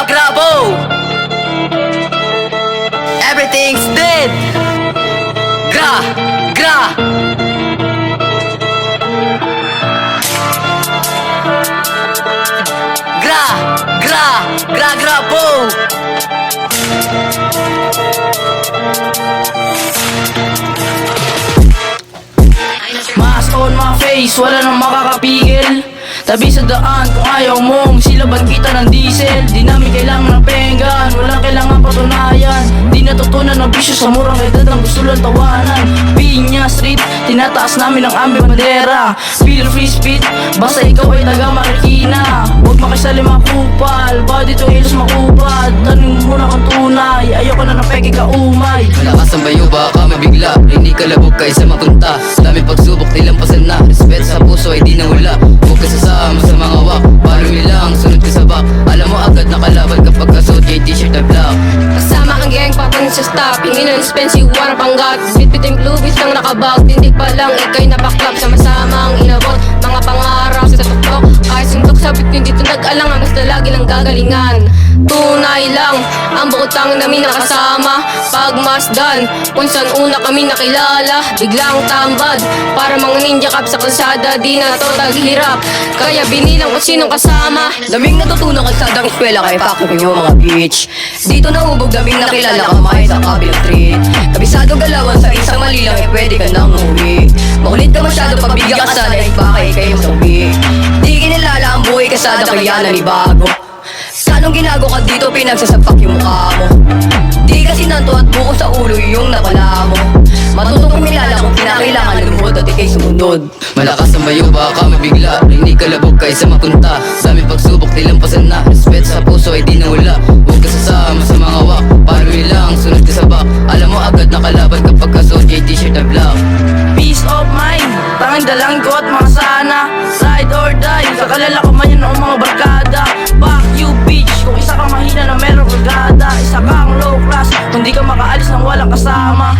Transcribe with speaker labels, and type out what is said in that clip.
Speaker 1: Grabo. Everything's dead. Gra. Grabo. Mask on my face, wala nang makakapigil. Tabi sa daan kung ayaw mong silaban kita ng diesel. Di namin kailangan ng penggan, walang kailangan patunayan. Di natutunan ng bisyo sa murang edad ang gusto lang tawanan. Pinya Street, tinataas namin ang aming bandera. Feel free speed, basta ikaw ay taga Marikina. Huwag makisali mga kupal, body to heels makupad. Tanong mo na kung tunay, ayoko na ng peke kaumay.
Speaker 2: Malakas ang bayo, baka mabigla. Hindi ka labog kaysa mapunta. Dami pagsubok, nilampasan na. Respeto sa puso ay di nawala. Huwag ka sasama sa mga wak. Follow me lang, sunod ka sa back. Alam mo agad na kalaban kapag kasuot kay t-shirt na black.
Speaker 3: Kasama ang gang, papanin sa stop. Hingin ng expensive, wala panggat. Bitbit yung blue beats lang nakabag. Tindig pa lang, ikay nabaklap. Sama-sama ang inabot, mga pangarap sa tuktok. Kahit sundok sabit ko dito nag-alangan. Basta lagi lang gagalingan. Tunay lang, ang bukod tang namin nakasama. Pagmasdan, kung saan una kami nakilala. Biglang tambad, para mga ninja kap sa kalsada. Di na to taghirap, kaya binilang kung sinong kasama.
Speaker 1: Daming natutunan kalsadang eskwela kay Paco nyo mga bitch. Dito nahubog daming nakilala kamay sa kabilang street. Kabisado galawan sa isang mali lang pwede ka nang uwi. Makulit ka masyado pagbigyan ka sana bakay kayo sabi. Di kinilala ang buhay kasada kaya nanibago. Sanong ginago ka dito pinagsasapak yung mukha mo. Di kasi nanto at buko sa ulo yung napala mo. Matutong kumilala kung kinakailangan lumod at ikay sumunod.
Speaker 2: Malakas ang bayo, baka mabigla. Hindi ka labog kaysa mapunta. Dami pagsubok, nilampasan na. Respeto sa puso ay di nawala. Huwag ka sasama sa mga wak. Follow me lang, sunod ka sa back. Alam mo agad na kalaban kapag kasuot kay t-shirt na black.
Speaker 1: Peace of mind, tanging dalang ko at mga sana. Ride or die, kakalala ko man yun ang mga barkada. Fuck you bitch, kung isa kang mahina na merong brigada. Isa kang low class, kung di ka makaalis ng walang kasama.